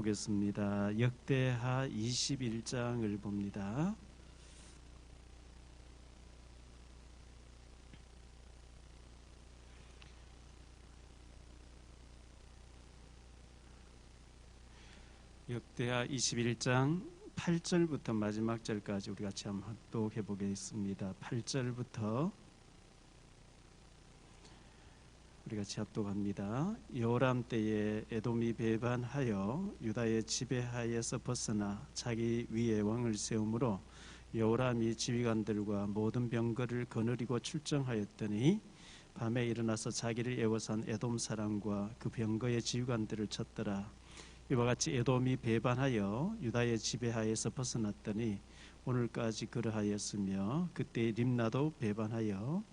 보겠습니다. 역대하 21장을 봅니다. 역대하 21장 8절부터 마지막 절까지 우리 같이 한번 합독해 보겠습니다. 8절부터 우리 같이 합독합니다. 여호람 때에 에돔이 배반하여 유다의 지배하에서 벗어나 자기 위에 왕을 세우므로 여호람이 지휘관들과 모든 병거를 거느리고 출정하였더니 밤에 일어나서 자기를 애워싼 에돔 사람과 그 병거의 지휘관들을 쳤더라. 이와 같이 에돔이 배반하여 유다의 지배하에서 벗어났더니 오늘까지 그러하였으며 그때 림나도 배반하여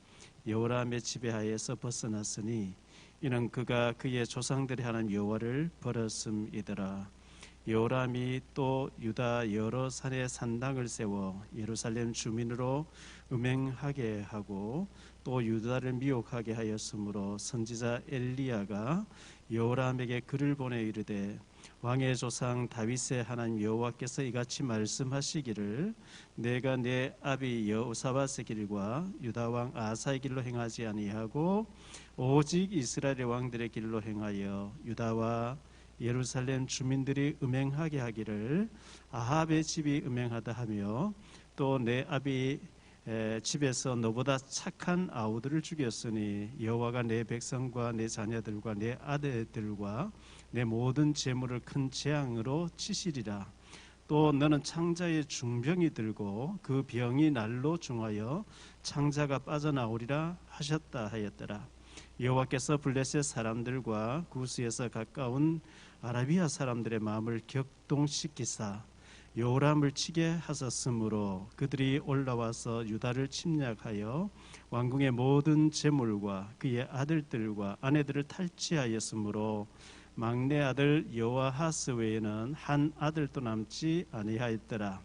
여호람의 지배하에서 벗어났으니 이는 그가 그의 조상들의 하나님 여호와를 버렸음이더라. 여호람이 또 유다 여러 산에 산당을 세워 예루살렘 주민으로 음행하게 하고 또 유다를 미혹하게 하였으므로 선지자 엘리야가 여호람에게 글을 보내 이르되 왕의 조상 다윗의 하나님 여호와께서 이같이 말씀하시기를 내가 내 아비 여호사밧의 길과 유다 왕 아사의 길로 행하지 아니하고 오직 이스라엘의 왕들의 길로 행하여 유다와 예루살렘 주민들이 음행하게 하기를 아합의 집이 음행하다 하며 또 내 아비 집에서 너보다 착한 아우들을 죽였으니 여호와가 내 백성과 내 자녀들과 내 아들들과 내 모든 재물을 큰 재앙으로 치시리라. 또 너는 창자의 중병이 들고 그 병이 날로 중하여 창자가 빠져나오리라 하셨다 하였더라. 여호와께서 블레셋 사람들과 구스에서 가까운 아라비아 사람들의 마음을 격동시키사 여호람을 치게 하셨으므로 그들이 올라와서 유다를 침략하여 왕궁의 모든 재물과 그의 아들들과 아내들을 탈취하였으므로 막내 아들 여호아하스 외에는 한 아들도 남지 아니하였더라.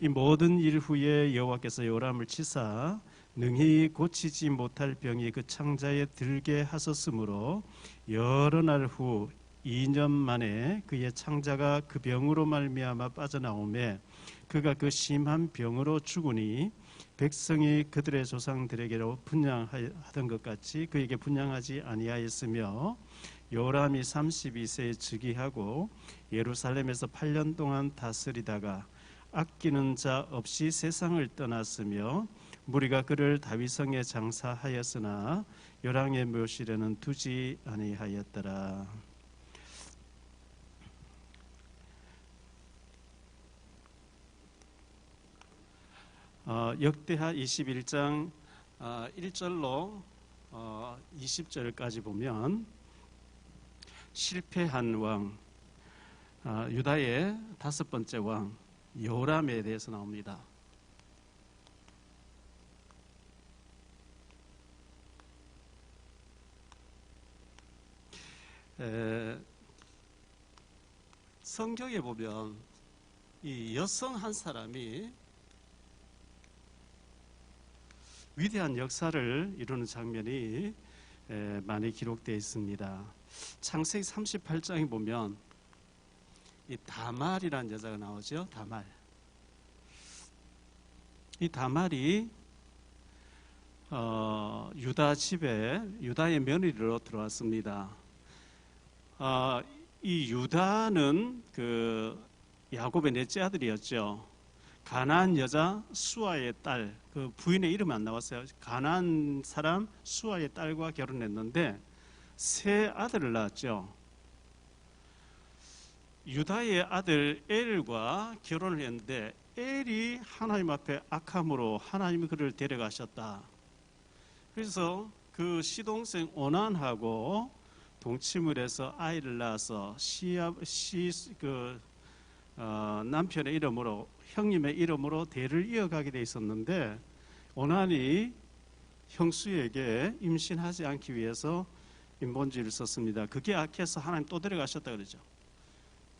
이 모든 일 후에 여호와께서 여호람을 치사 능히 고치지 못할 병이 그 창자에 들게 하셨으므로 여러 날 후 2년 만에 그의 창자가 그 병으로 말미암아 빠져나오매 그가 그 심한 병으로 죽으니 백성이 그들의 조상들에게로 분향하던 것 같이 그에게 분향하지 아니하였으며 여호람이 32세에 즉위하고 예루살렘에서 8년 동안 다스리다가 아끼는 자 없이 세상을 떠났으며 무리가 그를 다윗성에 장사하였으나 열왕의 묘실에는 두지 아니하였더라. 역대하 21장 1절로 20절까지 보면 실패한 왕, 유다의 5번째 왕 여호람에 대해서 나옵니다. 성경에 보면 이 여성 한 사람이 위대한 역사를 이루는 장면이 많이 기록되어 있습니다. 창세기 38장에 보면 이 다말이라는 여자가 나오죠. 다말. 이 다말이 유다 집에 유다의 며느리로 들어왔습니다. 이 유다는 그 야곱의 넷째 아들이었죠. 가나안 여자 수아의 딸, 그 부인의 이름이 안 나왔어요. 가나안 사람 수아의 딸과 결혼했는데 세 아들을 낳았죠. 유다의 아들 엘과 결혼을 했는데 엘이 하나님 앞에 악함으로 하나님이 그를 데려가셨다. 그래서 그 시동생 오난하고 동침을 해서 아이를 낳아서 남편의 이름으로 형님의 이름으로 대를 이어가게 돼 있었는데 오난이 형수에게 임신하지 않기 위해서 인본주의를 썼습니다. 그게 악해서 하나님 또 데려가셨다 그러죠.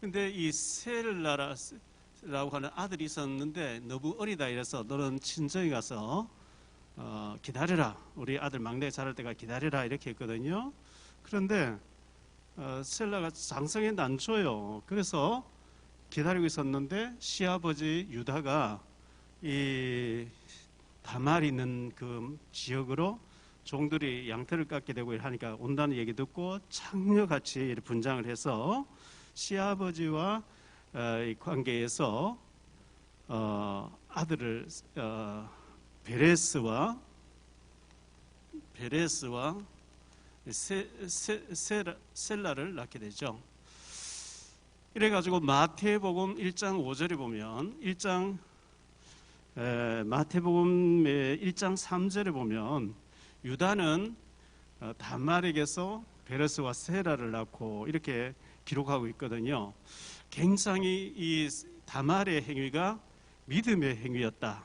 근데 이 셀라라고 하는 아들이 있었는데 너무 어리다 이래서 너는 친정에 가서 기다려라. 우리 아들 막내 자랄 때가 기다려라 이렇게 했거든요. 그런데 셀라가 장성에 난초요. 그래서 기다리고 있었는데 시아버지 유다가 이 다말 있는 그 지역으로 종들이 양털을 깎게 되고 하니까 온다는 얘기 듣고 창녀같이 분장을 해서 시아버지와 이 관계에서 아들을 베레스와 셀라를 낳게 되죠. 이래가지고 마태복음 1장 5절에 보면 마태복음의 1장 3절에 보면 유다는 다말에게서 베레스와 세라를 낳고 이렇게 기록하고 있거든요. 굉장히 이 다말의 행위가 믿음의 행위였다.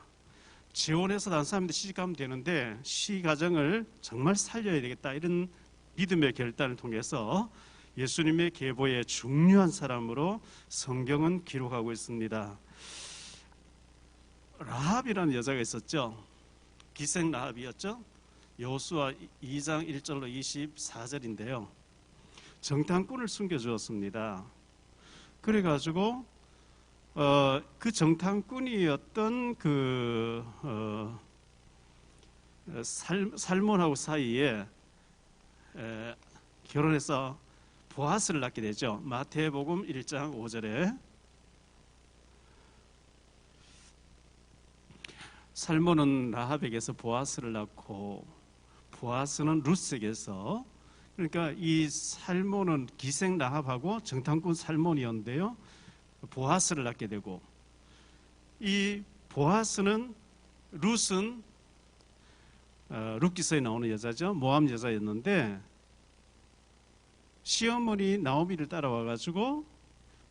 지원해서 다른 사람한테 시집가면 되는데 시가정을 정말 살려야 되겠다. 이런 믿음의 결단을 통해서 예수님의 계보의 중요한 사람으로 성경은 기록하고 있습니다. 라합이라는 여자가 있었죠. 기생 라합이었죠. 여호수아 2장 1절로 24절인데요. 정탐꾼을 숨겨주었습니다. 그래가지고 그 정탐꾼이었던 살몬하고 사이에 결혼해서 보아스를 낳게 되죠. 마태복음 1장 5절에 살몬은 라합에게서 보아스를 낳고 보아스는 룻에게서, 그러니까 이 살몬은 기생 라합하고 정탐꾼 살몬이었는데요, 보아스를 낳게 되고, 이 보아스는 룻은 룻기서에 나오는 여자죠. 모함 여자였는데 시어머니 나오미를 따라와 가지고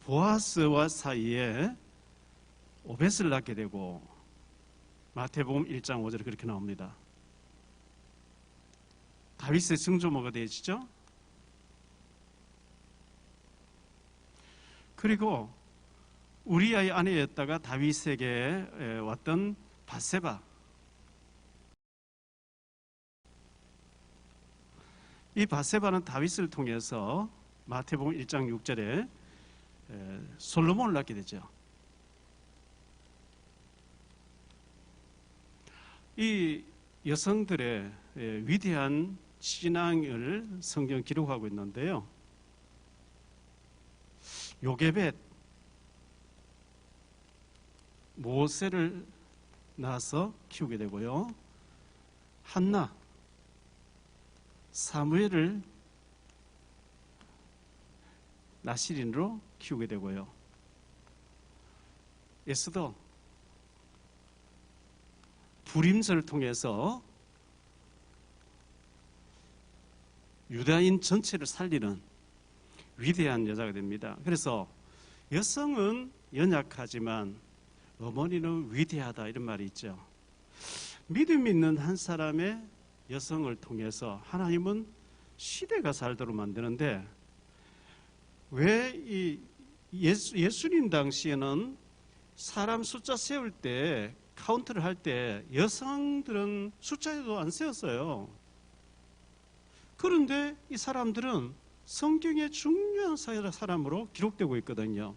보아스와 사이에 오벳을 낳게 되고, 마태복음 1장 5절에 그렇게 나옵니다. 다윗의 증조모가 되어지죠. 그리고 우리아의 아내였다가 다윗에게 왔던 바세바, 이 바세바는 다윗을 통해서 마태복음 1장 6절에 솔로몬을 낳게 되죠. 이 여성들의 위대한 신앙을 성경 기록하고 있는데요. 요게벳, 모세를 낳아서 키우게 되고요. 한나, 사무엘을 나시린으로 키우게 되고요. 에스더, 불임절을 통해서 유다인 전체를 살리는 위대한 여자가 됩니다. 그래서 여성은 연약하지만 어머니는 위대하다, 이런 말이 있죠. 믿음 있는 한 사람의 여성을 통해서 하나님은 시대가 살도록 만드는데, 왜 이 예수님 당시에는 사람 숫자 세울 때, 카운트를 할 때 여성들은 숫자에도 안 세웠어요. 그런데 이 사람들은 성경의 중요한 사람으로 기록되고 있거든요.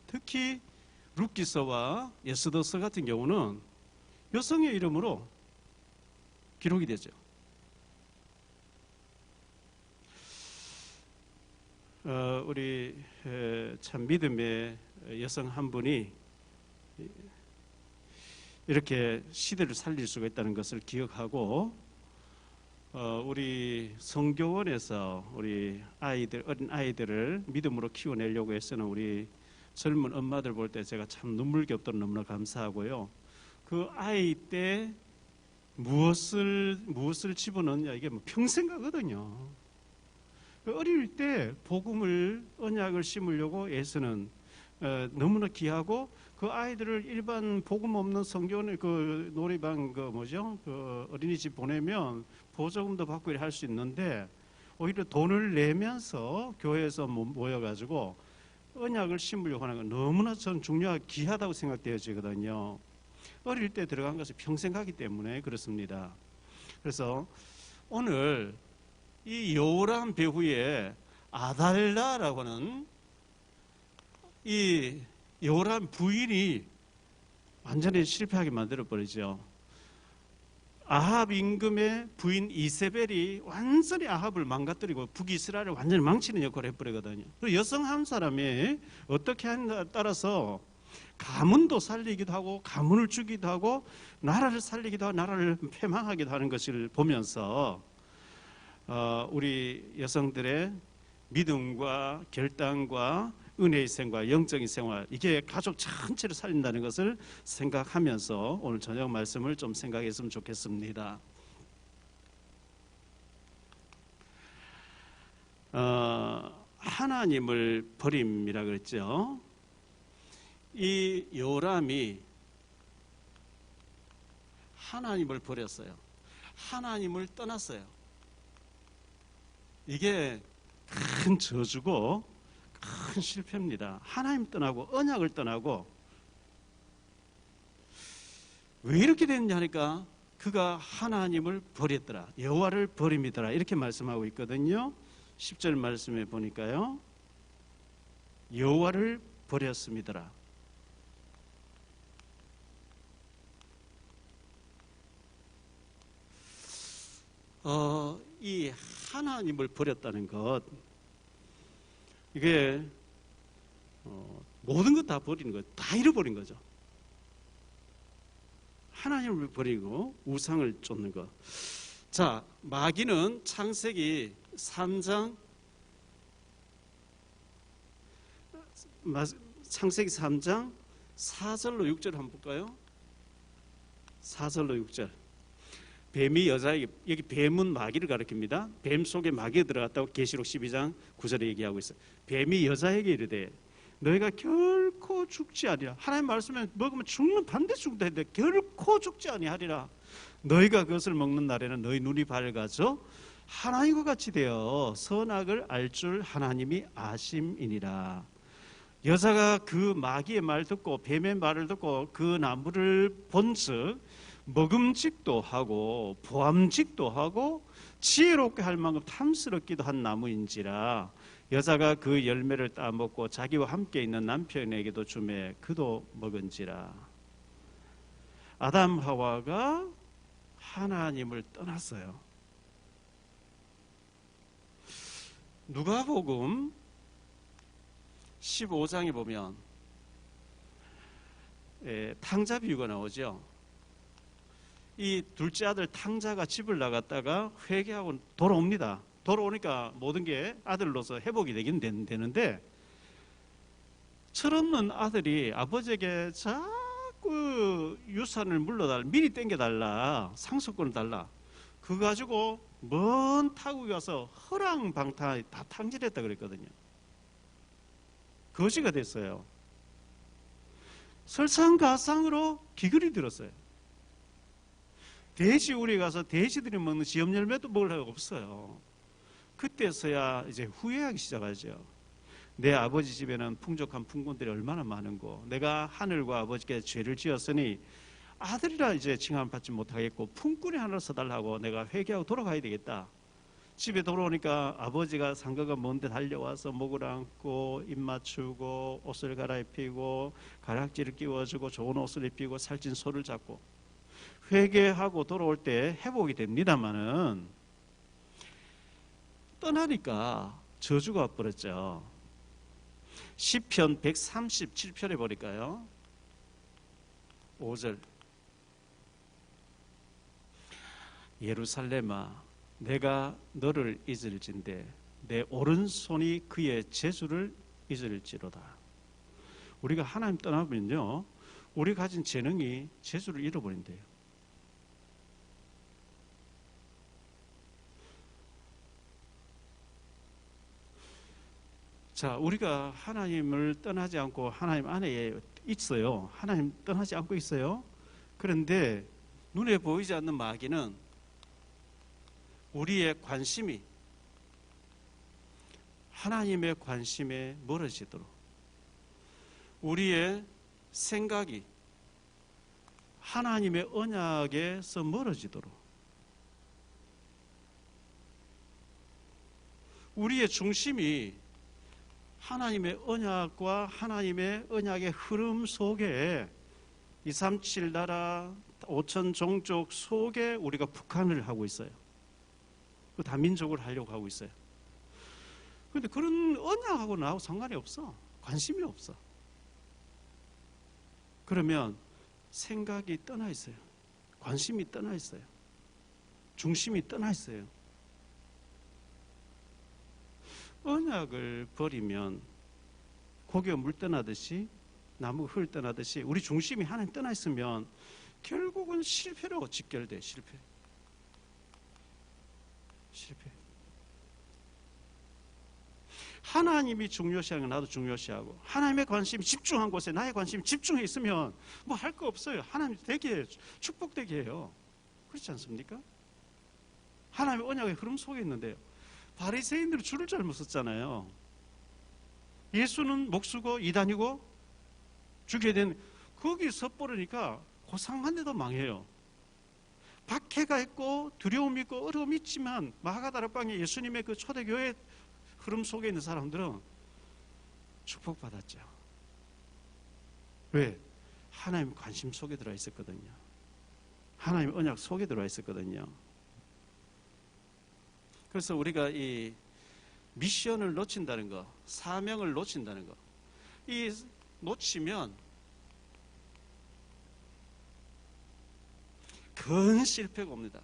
특히 룻기서와 에스더서 같은 경우는 여성의 이름으로 기록이 되죠. 우리 참 믿음의 여성 한 분이 이렇게 시대를 살릴 수가 있다는 것을 기억하고, 우리 성교원에서 우리 어린 아이들을 믿음으로 키워내려고 해서는 우리 젊은 엄마들 볼 때 제가 참 눈물겹도록 너무나 감사하고요. 그 아이 때 무엇을 집어넣느냐, 이게 뭐 평생 가거든요. 어릴 때 복음을, 언약을 심으려고 애쓰는 너무나 귀하고, 그 아이들을 일반 복음 없는 성교원의 그 놀이방 그 어린이집 보내면 보조금도 받고 할 수 있는데, 오히려 돈을 내면서 교회에서 모여가지고 언약을 심으려고 하는 건 너무나 전 중요하고 귀하다고 생각되어지거든요. 어릴 때 들어간 것을 평생 가기 때문에 그렇습니다. 그래서 오늘 이 요람 배후에 아달라라고 하는 이 요람 부인이 완전히 실패하게 만들어버리죠. 아합 임금의 부인 이세벨이 완전히 아합을 망가뜨리고 북이스라엘을 완전히 망치는 역할을 해버리거든요. 그리고 여성 한 사람이 어떻게 하느냐에 따라서 가문도 살리기도 하고 가문을 주기도 하고 나라를 살리기도 하고 나라를 패망하기도 하는 것을 보면서 우리 여성들의 믿음과 결단과 은혜의 생활, 영적인 생활, 이게 가족 전체를 살린다는 것을 생각하면서 오늘 저녁 말씀을 좀 생각했으면 좋겠습니다. 하나님을 버림이라 그랬죠. 이 요람이 하나님을 버렸어요. 하나님을 떠났어요. 이게 큰 저주고 큰 실패입니다. 하나님 떠나고 언약을 떠나고 왜 이렇게 됐냐 하니까 그가 하나님을 버렸더라. 여호와를 버림이더라. 이렇게 말씀하고 있거든요. 10절 말씀에 보니까요. 여호와를 버렸음이더라. 이 하나님을 버렸다는 것, 이게 모든 것 다 버리는 것, 다 잃어버린 거죠. 하나님을 버리고 우상을 쫓는 것. 자, 마귀는 창세기 3장 4절로 6절 한번 볼까요? 4절로 6절. 뱀이 여자에게, 여기 뱀은 마귀를 가리킵니다. 뱀 속에 마귀가 들어갔다고 계시록 12장 9절에 얘기하고 있어요. 뱀이 여자에게 이르되 너희가 결코 죽지 아니라, 하나님 말씀에 먹으면 죽는, 반드시 죽는다 했는데 결코 죽지 아니하리라. 너희가 그것을 먹는 날에는 너희 눈이 밝아져 하나님과 같이 되어 선악을 알 줄 하나님이 아심이니라. 여자가 그 마귀의 말 듣고 뱀의 말을 듣고 그 나무를 본즉 먹음직도 하고 보암직도 하고 지혜롭게 할 만큼 탐스럽기도 한 나무인지라. 여자가 그 열매를 따먹고 자기와 함께 있는 남편에게도 주매 그도 먹은지라. 아담 하와가 하나님을 떠났어요. 누가복음 15장에 보면 탕자 비유가 나오죠. 이 둘째 아들 탕자가 집을 나갔다가 회개하고 돌아옵니다. 돌아오니까 모든 게 아들로서 회복이 되긴 되는데, 철없는 아들이 아버지에게 자꾸 유산을 물러달라, 미리 땡겨달라, 상속권을 달라, 그거 가지고 먼 타국에 가서 허랑방탕 다 탕진했다 그랬거든요. 거지가 됐어요. 설상가상으로 기근이 들었어요. 돼지 우리 가서 돼지들이 먹는 지엽 열매도 먹을 수가 없어요. 그때서야 이제 후회하기 시작하죠. 내 아버지 집에는 풍족한 풍군들이 얼마나 많은고, 내가 하늘과 아버지께 죄를 지었으니 아들이라 이제 칭함을 받지 못하겠고 품꾼이 하나를 써달라고 내가 회개하고 돌아가야 되겠다. 집에 돌아오니까 아버지가 상가가 먼데 달려와서 목을 안고 입 맞추고 옷을 갈아입히고 가락지를 끼워주고 좋은 옷을 입히고 살찐 소를 잡고, 회개하고 돌아올 때 회복이 됩니다마는 떠나니까 저주가 와버렸죠. 시편 137편에 보니까요, 5절. 예루살렘아 내가 너를 잊을진대 내 오른손이 그의 재수를 잊을지로다. 우리가 하나님 떠나면요, 우리 가진 재능이 재수를 잃어버린대요. 자, 우리가 하나님을 떠나지 않고 하나님 안에 있어요. 하나님 떠나지 않고 있어요. 그런데 눈에 보이지 않는 마귀는 우리의 관심이 하나님의 관심에 멀어지도록, 우리의 생각이 하나님의 언약에서 멀어지도록, 우리의 중심이 하나님의 언약과 하나님의 언약의 흐름 속에 237 나라 5천 종족 속에 우리가 북한을 하고 있어요. 그 다민족을 하려고 하고 있어요. 그런데 그런 언약하고 나하고 상관이 없어. 관심이 없어. 그러면 생각이 떠나 있어요. 관심이 떠나 있어요. 중심이 떠나 있어요. 언약을 버리면 고기가 물 떠나듯이 나무 흘 떠나듯이 우리 중심이 하나님 떠나 있으면 결국은 실패로 직결돼. 실패. 하나님이 중요시하는 건 나도 중요시하고 하나님의 관심이 집중한 곳에 나의 관심이 집중해 있으면 뭐 할 거 없어요. 하나님 되게 축복되게 해요. 그렇지 않습니까? 하나님의 언약의 흐름 속에 있는데요. 바리새인들은 줄을 잘못 썼잖아요. 예수는 목수고 이단이고 죽여야 되는 거기 섣부르니까 고상한 데도 망해요. 박해가 있고 두려움이 있고 어려움이 있지만 마가다락방에 예수님의 그 초대교회 흐름 속에 있는 사람들은 축복받았죠. 왜? 하나님 관심 속에 들어와 있었거든요. 하나님 언약 속에 들어와 있었거든요. 그래서 우리가 이 미션을 놓친다는 거, 사명을 놓친다는 거, 이 놓치면 큰 실패가 옵니다.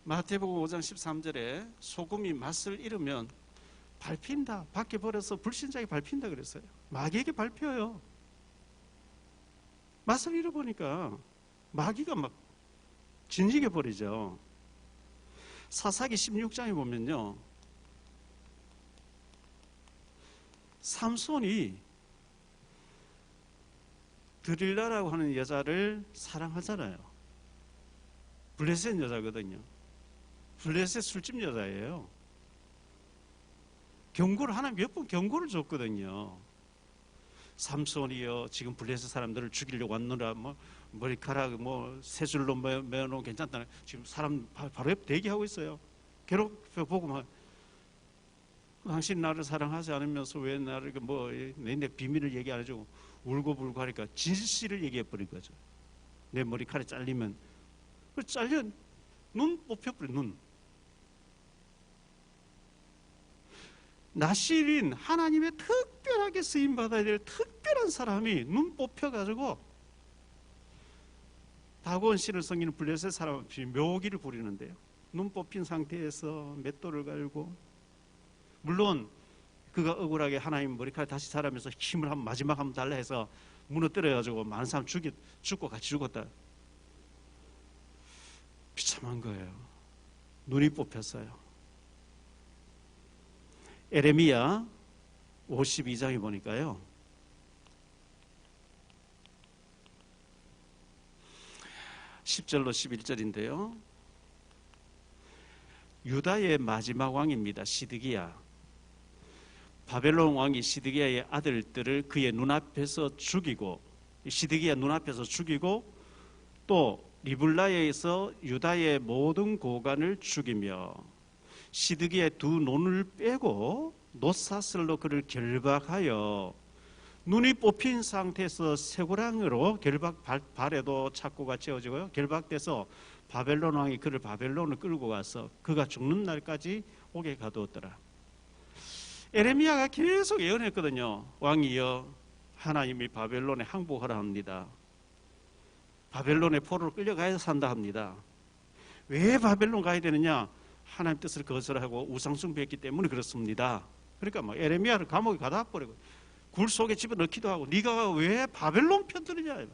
마태복음 5장 13절에 소금이 맛을 잃으면 밟힌다. 밖에 버려서 불신자에게 밟힌다 그랬어요. 마귀에게 밟혀요. 맛을 잃어보니까 마귀가 막 진지게 버리죠. 사사기 16장에 보면요, 삼손이 드릴라라고 하는 여자를 사랑하잖아요. 블레셋 여자거든요. 블레셋 술집 여자예요. 경고를 하나님 몇 번 경고를 줬거든요. 삼손이여 지금 블레셋 사람들을 죽이려고 왔느라 뭐 머리카락 뭐 세 줄로 매어놓으면 괜찮다. 지금 사람 바로 옆에 대기하고 있어요. 괴롭혀 보고 막 당신 나를 사랑하지 않으면서 왜 나를 뭐 내 비밀을 얘기 안 해주고 울고불고 하니까 진실을 얘기해 버린 거죠. 내 머리카락 잘리면 잘려 눈 뽑혀버려. 눈. 나실인 하나님의 특별하게 쓰임받아야 될 특별한 사람이 눈 뽑혀가지고 다곤 씨를 섬기는 블레셋 사람 앞에 묘기를 부리는데요. 눈 뽑힌 상태에서 맷돌을 갈고, 물론 그가 억울하게 하나님 머리카락 다시 자라면서 힘을 한번 마지막 한번 달라 해서 무너뜨려가지고 많은 사람 죽고 같이 죽었다. 비참한 거예요. 눈이 뽑혔어요. 에레미야 52장에 보니까요, 10절로 11절인데요. 유다의 마지막 왕입니다. 시드기야. 바벨론 왕이 시드기야의 아들들을 그의 눈앞에서 죽이고, 시드기야 눈앞에서 죽이고, 또 리블라에서 유다의 모든 고관을 죽이며 시드기야의 두 눈을 빼고 놋사슬로 그를 결박하여 눈이 뽑힌 상태에서 쇠고랑으로 결박 발에도 착고가 채워지고요. 결박돼서 바벨론 왕이 그를 바벨론을 끌고 가서 그가 죽는 날까지 옥에 가두었더라. 에레미야가 계속 예언했거든요. 왕이여, 하나님이 바벨론에 항복하라 합니다. 바벨론의 포로로 끌려가야 산다 합니다. 왜 바벨론 가야 되느냐? 하나님 뜻을 거절하고 우상숭배했기 때문에 그렇습니다. 그러니까 뭐 에레미야를 감옥에 가다 버리고 굴 속에 집어넣기도 하고, 네가 왜 바벨론 편들이냐?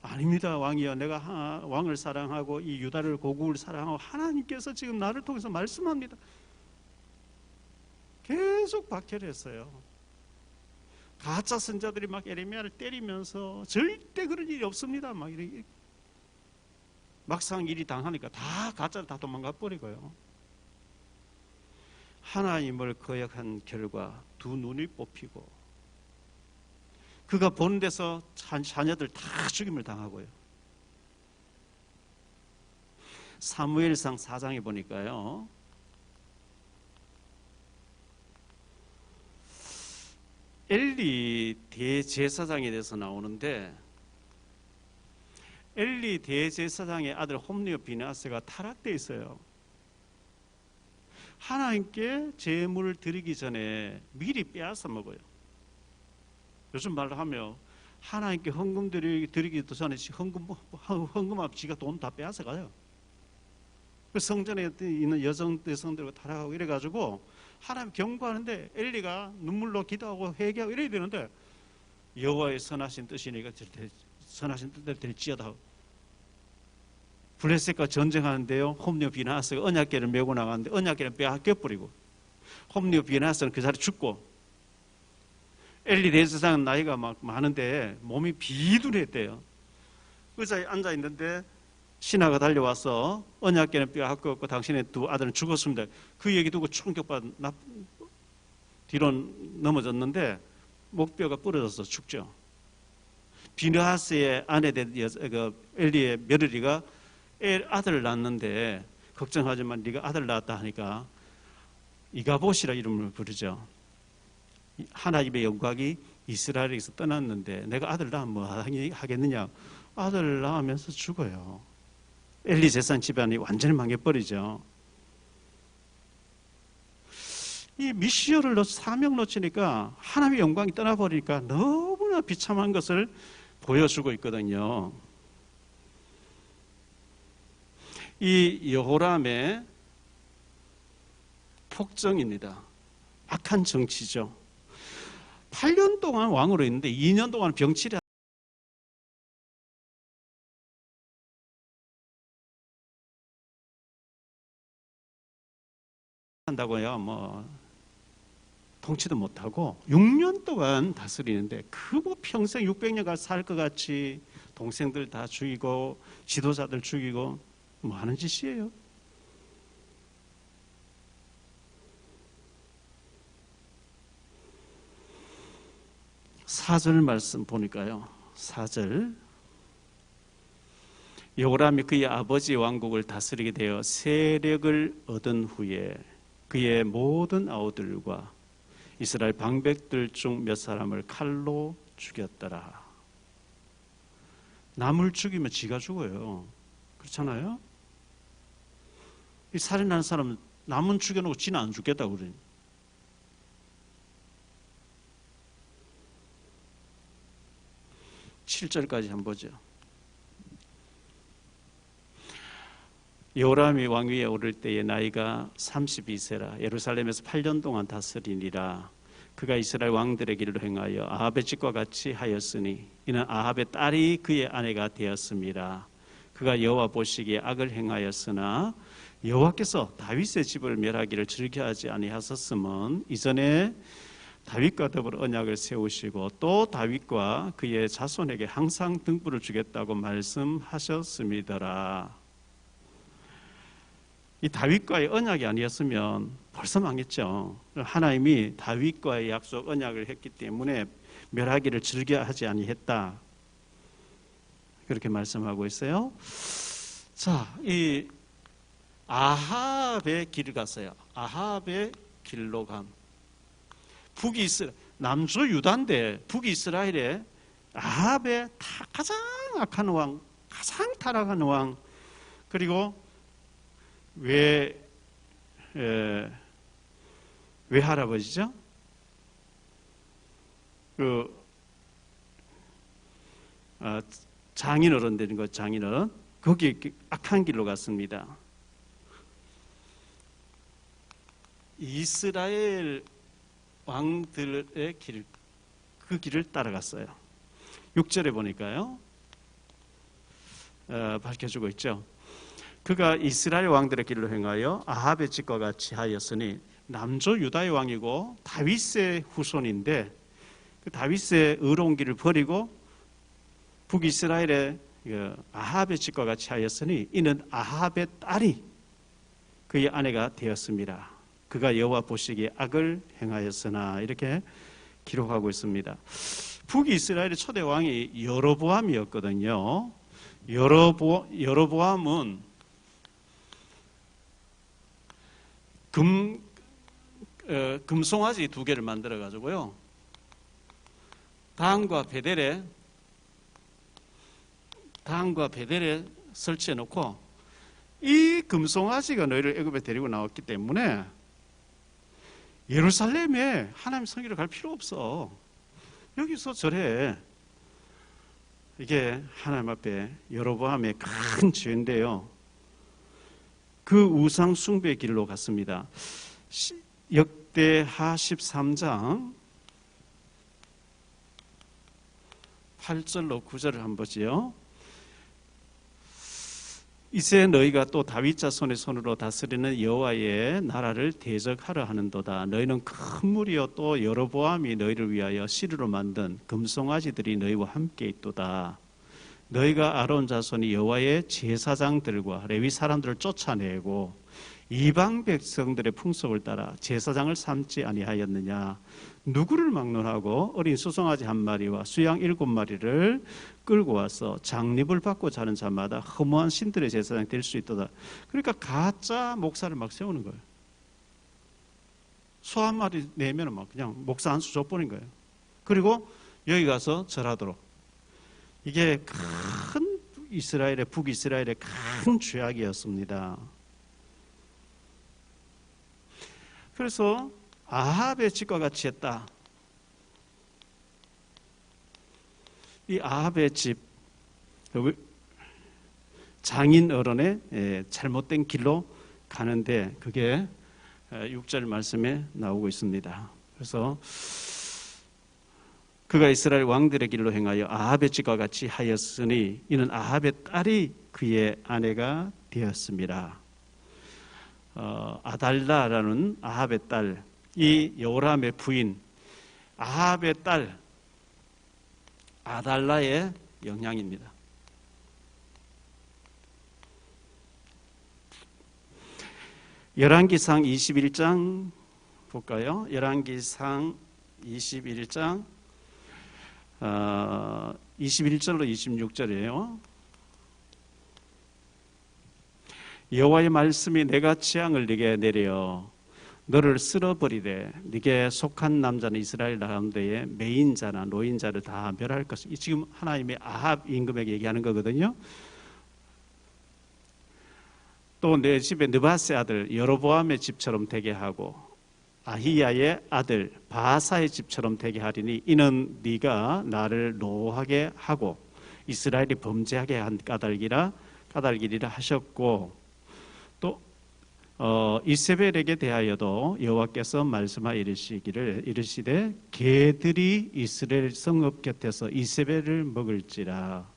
아닙니다, 왕이여. 내가 왕을 사랑하고 이 유다를 고국을 사랑하고 하나님께서 지금 나를 통해서 말씀합니다. 계속 박해를 했어요. 가짜 선자들이 막 에레미야를 때리면서 절대 그런 일이 없습니다. 막 이렇게 막상 일이 당하니까 다 가짜를 다 도망가 버리고요. 하나님을 거역한 결과 두 눈이 뽑히고 그가 보는 데서 자녀들 다 죽임을 당하고요. 사무엘상 4장에 보니까요. 엘리 대제사장에 대해서 나오는데 엘리 대제사장의 아들 홈리와 비나스가 타락되어 있어요. 하나님께 제물을 드리기 전에 미리 빼앗아 먹어요. 요즘 말로 하면 하나님께 헌금 드리기도 전에 헌금 앞 지가 돈 다 빼앗아 가요. 그 성전에 있는 여성들과 타락하고 이래가지고 하나님 경고하는데 엘리가 눈물로 기도하고 회개하고 이래야 되는데 여호와의 선하신 뜻이니까 선하신 뜻대로 될지어다. 블레셋과 전쟁하는데요. 홈리와 비나스가 언약궤를 메고 나가는데 언약궤를 빼앗겨버리고 홈리와 비나스는 그 자리에 죽고 엘리 대제사장은 나이가 막 많은데 몸이 비둔했대요. 의자에 앉아있는데 신하가 달려와서 언약궤는 빼앗겼고 당신의 두 아들은 죽었습니다. 그 얘기 듣고 충격받아 뒤로 넘어졌는데 목뼈가 부러져서 죽죠. 비느하스의 아내 된 엘리의 며느리가 아들을 낳았는데 걱정하지만 네가 아들 낳았다 하니까 이가봇이라 이름을 부르죠. 하나님의 영광이 이스라엘에서 떠났는데 내가 아들 낳으면 뭐 하겠느냐. 아들 낳으면서 죽어요. 엘리 재산 집안이 완전히 망해버리죠. 이 미시어를 사명 놓치니까 하나님의 영광이 떠나버리니까 너무나 비참한 것을 보여주고 있거든요. 이 여호람의 폭정입니다. 악한 정치죠. 8년 동안 왕으로 있는데 2년 동안 병치를 한다고요. 뭐 통치도 못하고 6년 동안 다스리는데 그 뭐 평생 600년간 살 것 같이 동생들 다 죽이고 지도자들 죽이고 뭐 하는 짓이에요. 사절 말씀 보니까요. 4절 여호람이 그의 아버지 왕국을 다스리게 되어 세력을 얻은 후에 그의 모든 아우들과 이스라엘 방백들 중 몇 사람을 칼로 죽였더라. 남을 죽이면 지가 죽어요. 그렇잖아요? 이 살인하는 사람은 남은 죽여놓고 지는 안 죽겠다고 그래요. (7절까지) 한번 보죠. 여호람이 왕위에 오를 때의 나이가 32세라 예루살렘에서 8년 동안 다스리니라. 그가 이스라엘 왕들의 길로 행하여 아합의 짓과 같이 하였으니 이는 아합의 딸이 그의 아내가 되었습니다. 그가 여호와 보시기에 악을 행하였으나 여호와께서 다윗의 집을 멸하기를 즐겨하지 아니하셨음은 이전에 다윗과 더불어 언약을 세우시고 또 다윗과 그의 자손에게 항상 등불을 주겠다고 말씀하셨음이더라. 이 다윗과의 언약이 아니었으면 벌써 망했죠. 하나님이 다윗과의 약속 언약을 했기 때문에 멸하기를 즐겨하지 아니했다. 그렇게 말씀하고 있어요. 자, 이 아합의 길을 갔어요. 아합의 길로 감. 남주 유다인데 북이스라엘에 아합의 가장 악한 왕, 가장 타락한 왕, 그리고 외할아버지죠. 장인어른 되는 것, 장인어른. 거기 악한 길로 갔습니다. 이스라엘 왕들의 길, 그 길을 따라갔어요. 6절에 보니까요. 밝혀주고 있죠. 그가 이스라엘 왕들의 길로 행하여 아합의 짓과 같이 하였으니 남조 유다의 왕이고 다윗의 후손인데 그 다윗의 의로운 길을 버리고 북이스라엘의 아합의 짓과 같이 하였으니 이는 아합의 딸이 그의 아내가 되었습니다. 그가 여호와 보시기에 악을 행하였으나 이렇게 기록하고 있습니다. 북이스라엘의 초대 왕이 여로보암이었거든요. 여로보암은 금송아지 2개를 만들어 가지고요, 단과 베델에 설치해 놓고, 이 금송아지가 너희를 애굽에 데리고 나왔기 때문에 예루살렘에 하나님 성기를 갈 필요 없어. 여기서 절해. 이게 하나님 앞에 여로보암의 큰 죄인데요, 그 우상 숭배의 길로 갔습니다. 역대하 13장 8절로 9절을 한번 보지요. 이제 너희가 또 다윗 자손의 손으로 다스리는 여호와의 나라를 대적하려 하는도다. 너희는 큰 무리요 또 여로보암이 너희를 위하여 시루로 만든 금송아지들이 너희와 함께 있도다. 너희가 아론 자손이 여호와의 제사장들과 레위 사람들을 쫓아내고 이방 백성들의 풍속을 따라 제사장을 삼지 아니하였느냐. 누구를 막론하고 어린 수송아지 1마리와 수양 7마리를 끌고 와서 장립을 받고 자는 자마다 허무한 신들의 제사장이 될 수 있도다. 그러니까 가짜 목사를 막 세우는 거예요. 소 1마리 내면 막 그냥 목사 한 수 줘버린 거예요. 그리고 여기 가서 절하도록. 이게 큰 북이스라엘의 큰 죄악이었습니다. 그래서 아합의 집과 같이 했다. 이 아합의 집, 장인 어른의 잘못된 길로 가는데 그게 6절 말씀에 나오고 있습니다. 그래서 그가 이스라엘 왕들의 길로 행하여 아합의 집과 같이 하였으니 이는 아합의 딸이 그의 아내가 되었습니다. 아달라라는 아합의 딸, 이 여호람의 부인 아합의 딸 아달라의 영향입니다. 열왕기상 21장 볼까요? 열왕기상 21장 21절로 26절이에요. 여호와의 말씀이 내가 재앙을 네게 내려 너를 쓸어버리되 네게 속한 남자는 이스라엘 가운데에 매인자나 노인자를 다 멸할 것이다. 지금 하나님의 아합 임금에게 얘기하는 거거든요. 또 내 집에 느바스의 아들 여로보암의 집처럼 되게 하고 아히야의 아들 바하사의 집처럼 되게 하리니 이는 네가 나를 노하게 하고 이스라엘이 범죄하게 한 까닭이리라 하셨고, 또 이세벨에게 대하여도 여호와께서 말씀하여 이르시되 개들이 이스라엘 성읍 곁에서 이세벨을 먹을지라.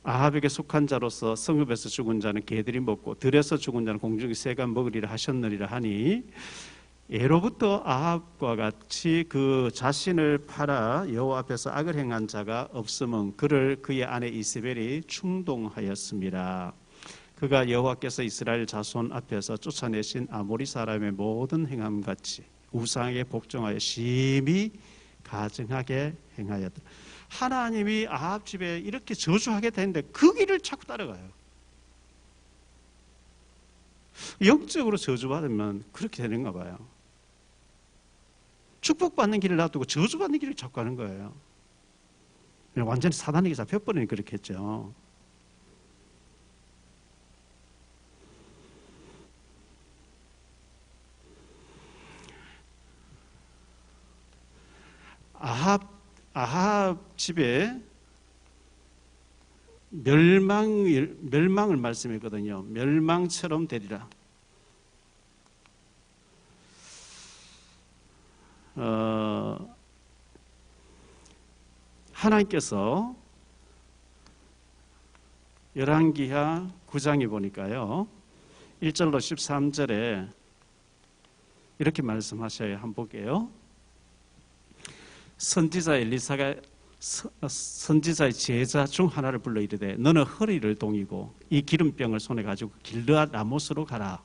아합에게 속한 자로서 성읍에서 죽은 자는 개들이 먹고 들에서 죽은 자는 공중의 새가 먹으리라 하셨느니라 하니, 예로부터 아합과 같이 그 자신을 팔아 여호와 앞에서 악을 행한 자가 없음은 그를 그의 아내 이세벨이 충동하였습니다. 그가 여호와께서 이스라엘 자손 앞에서 쫓아내신 아모리 사람의 모든 행함같이 우상에게 복종하여 심히 가증하게 행하였다. 하나님이 아합 집에 이렇게 저주하게 했는데 그 길을 자꾸 따라가요. 영적으로 저주받으면 그렇게 되는가 봐요. 축복받는 길을 놔두고 저주받는 길을 자꾸 가는 거예요. 완전히 사단에게 잡혀버리니 그렇게 했죠. 아합 집에 멸망을 말씀했거든요. 멸망처럼 되리라. 하나님께서 열왕기하 9장에 보니까요 1절로 13절에 이렇게 말씀하셔요. 한번 볼게요. 선지자 엘리사가 선지자의 제자 중 하나를 불러 이르되 너는 허리를 동이고 이 기름병을 손에 가지고 길르앗 라모스로 가라.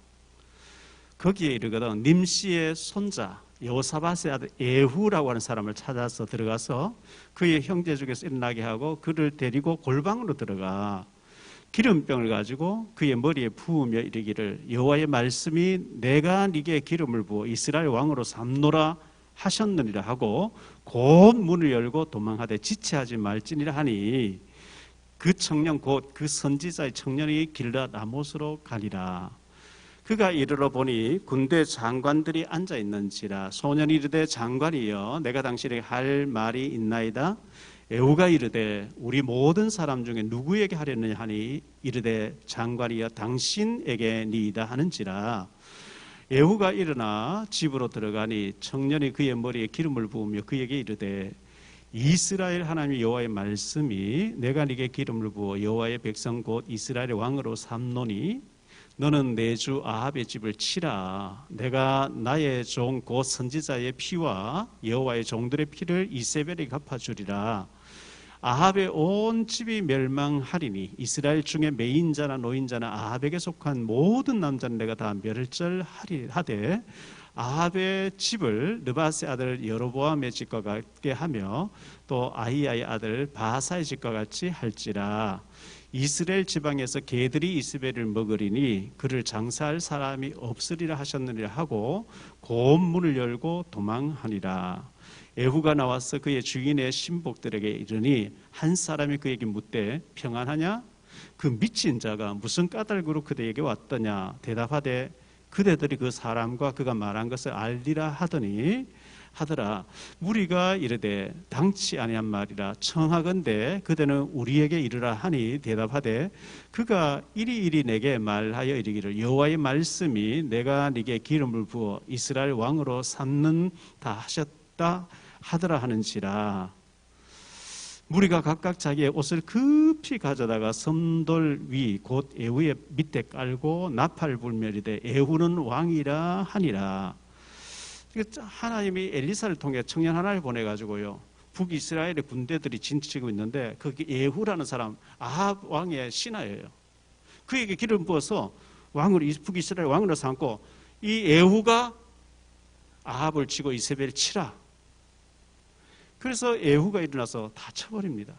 거기에 이르거든 님시의 손자 여호사밧의 아들 예후라고 하는 사람을 찾아서 들어가서 그의 형제 중에서 일어나게 하고 그를 데리고 골방으로 들어가. 기름병을 가지고 그의 머리에 부으며 이르기를 여호와의 말씀이 내가 네게 기름을 부어 이스라엘 왕으로 삼노라 하셨느니라 하고 곧 문을 열고 도망하되 지체하지 말지니라 하니 그 청년 곧 그 선지자의 청년이 길라 라못으로 가니라. 그가 이르러 보니 군대 장관들이 앉아 있는지라. 소년이 이르되 장관이여 내가 당신에게 할 말이 있나이다. 에후가 이르되 우리 모든 사람 중에 누구에게 하려느냐 하니 이르되 장관이여 당신에게니이다 하는지라. 에후가 일어나 집으로 들어가니 청년이 그의 머리에 기름을 부으며 그에게 이르되 이스라엘 하나님 여호와의 말씀이 내가 네게 기름을 부어 여호와의 백성 곧 이스라엘의 왕으로 삼노니 너는 내 주 아합의 집을 치라. 내가 나의 종 곧 선지자의 피와 여호와의 종들의 피를 이세벨에게 갚아주리라. 아합의 온 집이 멸망하리니 이스라엘 중에 매인자나 노인자나 아합에게 속한 모든 남자는 내가 다 멸절하되 아합의 집을 느바스의 아들 여로보암의 집과 같게 하며 또 아히야의 아들 바하사의 집과 같이 할지라. 이스라엘 지방에서 개들이 이스벨을 먹으리니 그를 장사할 사람이 없으리라 하셨느니라 하고 곧 문을 열고 도망하니라. 에후가 나와서 그의 주인의 신복들에게 이르니 한 사람이 그에게 묻되 평안하냐? 그 미친 자가 무슨 까닭으로 그대에게 왔더냐? 대답하되 그대들이 그 사람과 그가 말한 것을 알리라 하더라. 무리가 이르되 당치 아니한 말이라 청하건대 그대는 우리에게 이르라 하니 대답하되 그가 이리 내게 말하여 이르기를 여호와의 말씀이 내가 네게 기름을 부어 이스라엘 왕으로 삼는다 하셨다 하더라 하는지라. 무리가 각각 자기의 옷을 급히 가져다가 섬돌 위 곧 에후의 밑에 깔고 나팔 불며 이르되 에후는 왕이라 하니라. 하나님이 엘리사를 통해 청년 하나를 보내가지고요 북이스라엘의 군대들이 진치고 있는데 거기 에후라는 사람 아합 왕의 신하예요. 그에게 기름 부어서 왕으로 북이스라엘 왕으로 삼고 이 에후가 아합을 치고 이세벨을 치라. 그래서 에후가 일어나서 다 쳐버립니다.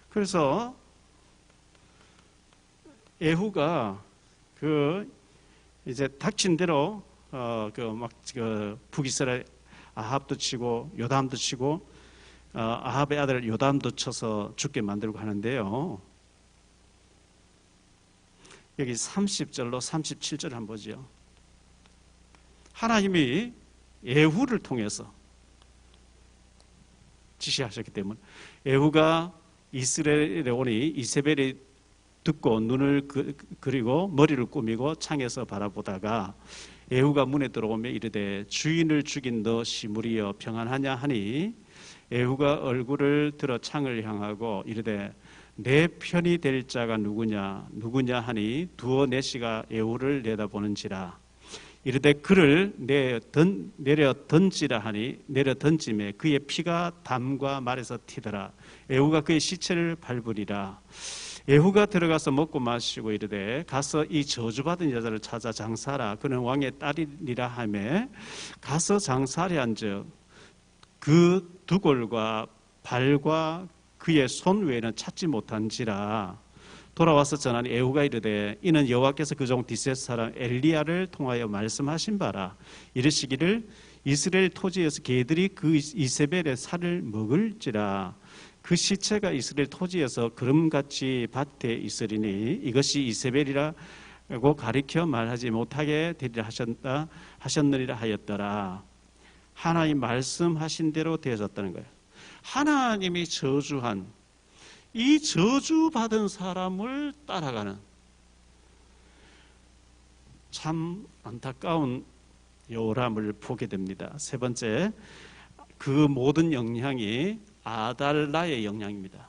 그래서 에후가 이제 닥친 대로 북이스라엘 아합도 치고 요담도 치고 아합의 아들 요담도 쳐서 죽게 만들고 하는데요. 여기 30절로 37절 한번 보죠. 하나님이 에후를 통해서 지시하셨기 때문에 에후가 이스라엘에 오니 이세벨이 듣고 눈을 그리고 머리를 꾸미고 창에서 바라보다가 에후가 문에 들어오며 이르되 주인을 죽인 너 시므리여 평안하냐 하니 에후가 얼굴을 들어 창을 향하고 이르되 내 편이 될 자가 누구냐 하니 두어 내시가 에후를 내다보는지라. 이르되 그를 내려 던지라 하니 내려 던짐에 그의 피가 담과 말에서 튀더라. 에후가 그의 시체를 밟으리라. 에후가 들어가서 먹고 마시고 이르되 가서 이 저주받은 여자를 찾아 장사하라. 그는 왕의 딸이니라 하매 가서 장사하려 한즉 그 두골과 발과 그의 손 외에는 찾지 못한지라. 돌아와서 전하니 에후가 이르되 이는 여호와께서 그 종 디셋 사람 엘리야를 통하여 말씀하신 바라. 이르시기를 이스라엘 토지에서 개들이 그 이세벨의 살을 먹을지라. 그 시체가 이스라엘 토지에서 구름같이 밭에 있으리니 이것이 이세벨이라고 가리켜 말하지 못하게 되리라 하셨느니라 하였더라. 하나님 말씀하신 대로 되어졌다는 거예요. 하나님이 저주한 이 저주받은 사람을 따라가는 참 안타까운 요람을 보게 됩니다. 세 번째, 그 모든 영향이 아달라의 영향입니다.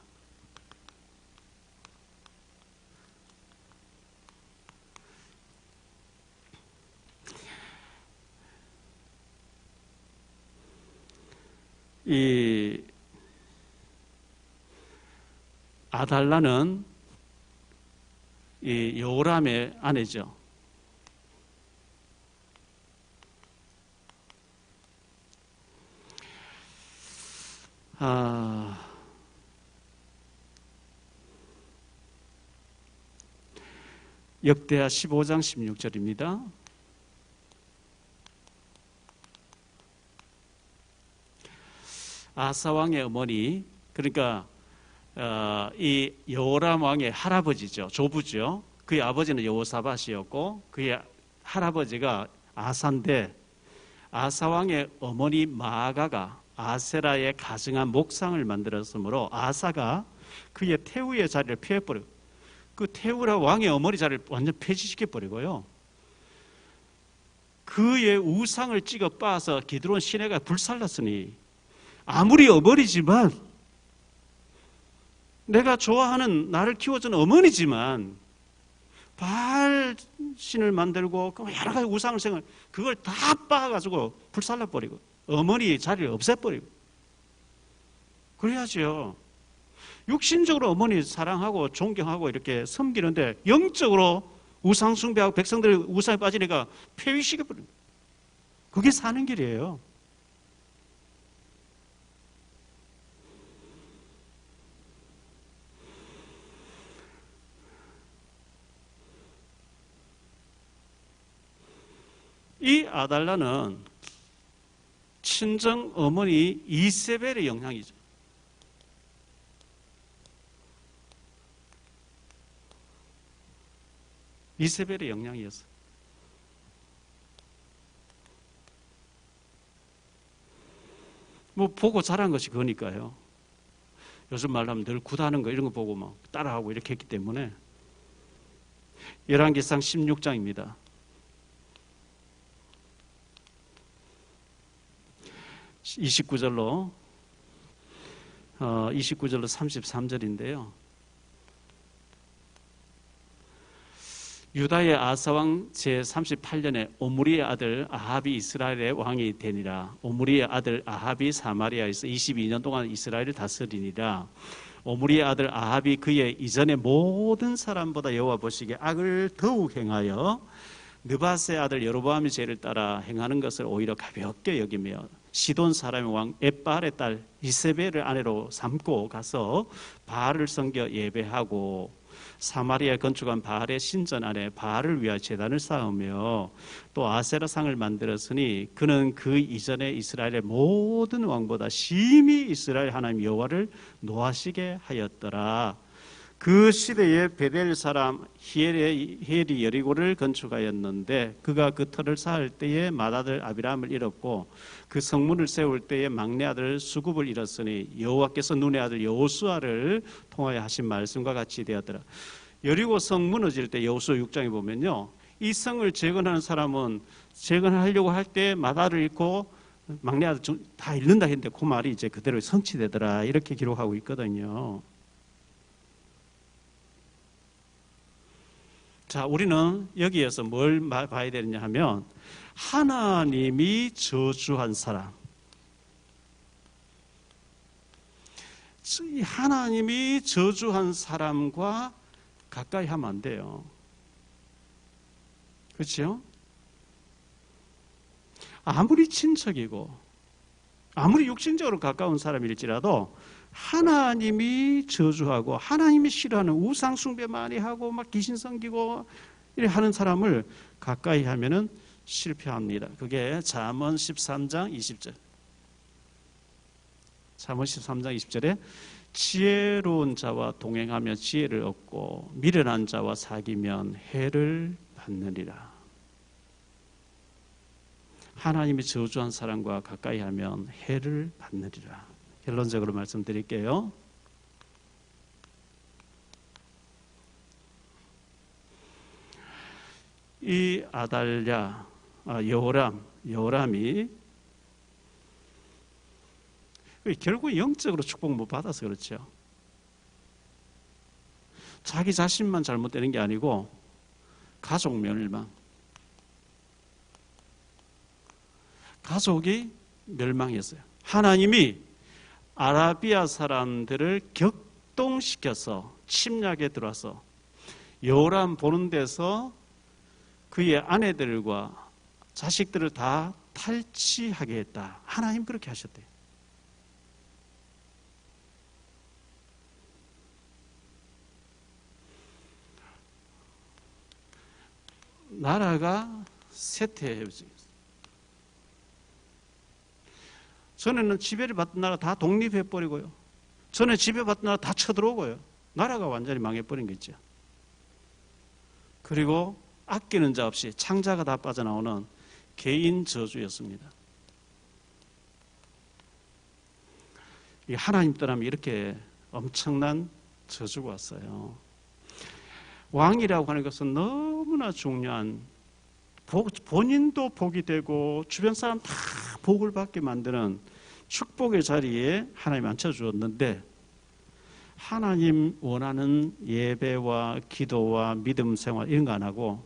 이 아달라는 이 요람의 아내죠. 역대하 15장 16절입니다. 아사 왕의 어머니, 그러니까 이 여호람 왕의 할아버지죠, 조부죠. 그의 아버지는 여호사밧이었고 그의 할아버지가 아사인데, 아사 왕의 어머니 마아가가 아세라의 가증한 목상을 만들었으므로 아사가 그의 태우의 자리를 피해버리고, 그 태우라 왕의 어머니 자리를 완전 폐지시켜버리고요, 그의 우상을 찍어 빻아서 기드론 시내가 불살랐으니, 아무리 어머니지만, 내가 좋아하는, 나를 키워준 어머니지만 바알 신을 만들고 여러 가지 우상을 생각, 그걸 다 빻아가지고 불살라버리고 어머니 자리를 없애버리고 그래야지요. 육신적으로 어머니 사랑하고 존경하고 이렇게 섬기는데 영적으로 우상 숭배하고 백성들의 우상에 빠지니까 폐위시켜버립니다. 그게 사는 길이에요. 이 아달라는 친정 어머니 이세벨의 영향이죠. 이세벨의 영향이었어요. 뭐 보고 자란 것이 그거니까요. 요즘 말로 하면 늘 굿하는 거 이런 거 보고 막 따라하고 이렇게 했기 때문에. 열왕기상 16장입니다. 29절로 33절인데요. 유다의 아사왕 제38년에 오므리의 아들 아합이 이스라엘의 왕이 되니라. 오므리의 아들 아합이 사마리아에서 22년 동안 이스라엘을 다스리니라. 오므리의 아들 아합이 그의 이전의 모든 사람보다 여호와 보시기에 악을 더욱 행하여 느밧의 아들 여로보암의 죄를 따라 행하는 것을 오히려 가볍게 여기며 시돈 사람의 왕 엣바알의 딸 이세벨을 아내로 삼고 가서 바알을 섬겨 예배하고 사마리아에 건축한 바알의 신전 안에 바알을 위하여 제단을 쌓으며 또 아세라상을 만들었으니 그는 그 이전에 이스라엘의 모든 왕보다 심히 이스라엘 하나님 여호와를 노하시게 하였더라. 그 시대에 베델 사람 히엘이 여리고를 건축하였는데 그가 그 터를 쌓을 때에 맏아들 아비람을 잃었고 그 성문을 세울 때에 막내 아들 수굽을 잃었으니 여호와께서 눈의 아들 여호수아를 통하여 하신 말씀과 같이 되었더라. 여리고 성 무너질 때 여호수아 6장에 보면요, 이 성을 재건하는 사람은 재건하려고 할 때 맏아들을 잃고 막내 아들 다 잃는다 했는데 그 말이 이제 그대로 성취되더라, 이렇게 기록하고 있거든요. 자, 우리는 여기에서 뭘 봐야 되느냐 하면 하나님이 저주한 사람, 하나님이 저주한 사람과 가까이 하면 안 돼요. 그렇죠? 아무리 친척이고 아무리 육신적으로 가까운 사람일지라도 하나님이 저주하고 하나님이 싫어하는 우상 숭배 많이 하고 막 귀신 섬기고 이렇게 하는 사람을 가까이 하면은 실패합니다. 그게 잠언 13장 20절. 잠언 13장 20절에 지혜로운 자와 동행하며 지혜를 얻고 미련한 자와 사귀면 해를 받느니라. 하나님이 저주한 사람과 가까이 하면 해를 받느니라. 결론적으로 말씀드릴게요. 이 아달랴, 여호람이 결국 영적으로 축복 못 받아서 그렇죠. 자기 자신만 잘못되는 게 아니고 가족 멸망, 가족이 멸망했어요. 하나님이 아라비아 사람들을 격동시켜서 침략에 들어와서 여호람 보는 데서 그의 아내들과 자식들을 다 탈취하게 했다. 하나님 그렇게 하셨대요. 나라가 쇠퇴해졌어요. 전에는 지배를 받던 나라 다 독립해버리고요. 전에 지배받던 나라 다 쳐들어오고요. 나라가 완전히 망해버린 거죠. 그리고 아끼는 자 없이 창자가 다 빠져나오는 개인 저주였습니다. 이 하나님 떠나면 이렇게 엄청난 저주가 왔어요. 왕이라고 하는 것은 너무나 중요한 본인도 복이 되고 주변 사람 다 복을 받게 만드는 축복의 자리에 하나님 앉혀주었는데 하나님 원하는 예배와 기도와 믿음 생활 이런 거 안 하고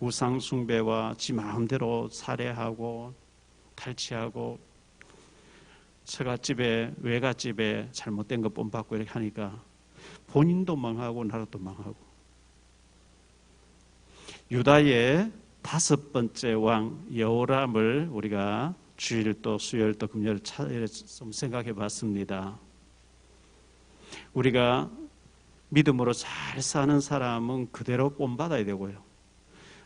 우상 숭배와 지 마음대로 살해하고 탈취하고 처갓집에 외갓집에 잘못된 거 본받고 이렇게 하니까 본인도 망하고 나라도 망하고 유다의 5번째 왕 여호람을 우리가 주일 또 수요일 또 금요일 좀 생각해 봤습니다. 우리가 믿음으로 잘 사는 사람은 그대로 본받아야 되고요.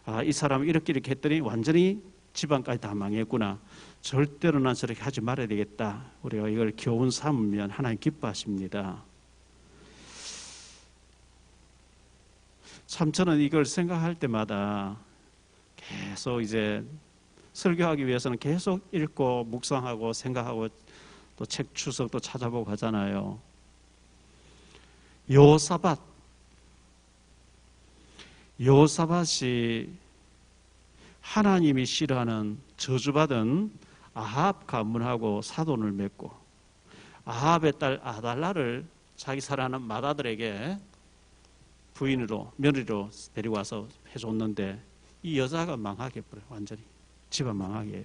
아, 이 사람은 이렇게 했더니 완전히 집안까지 다 망했구나. 절대로 난 저렇게 하지 말아야 되겠다. 우리가 이걸 교훈 삼으면 하나님 기뻐하십니다. 참 저는 이걸 생각할 때마다 계속 이제 설교하기 위해서는 계속 읽고 묵상하고 생각하고 또 책 추석도 찾아보고 하잖아요. 여호사밧이 하나님이 싫어하는 저주받은 아합 가문하고 사돈을 맺고 아합의 딸 아달라를 자기 사랑하는 맏아들에게 부인으로 며느리로 데리고 와서 해줬는데 이 여자가 망하게 해버려요. 완전히 집안 망하게 해요.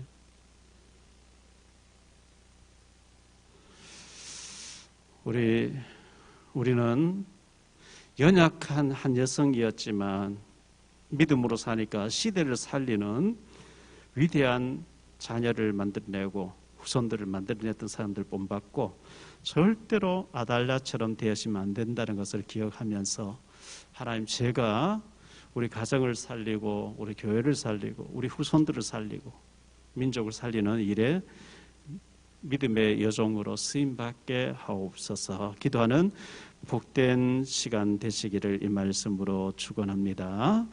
우리는 연약한 한 여성이었지만 믿음으로 사니까 시대를 살리는 위대한 자녀를 만들어내고 후손들을 만들어냈던 사람들 본받고 절대로 아달랴처럼 되어지면 안 된다는 것을 기억하면서 하나님 제가 우리 가정을 살리고 우리 교회를 살리고 우리 후손들을 살리고 민족을 살리는 일에 믿음의 여종으로 쓰임받게 하옵소서. 기도하는 복된 시간 되시기를 이 말씀으로 축원합니다.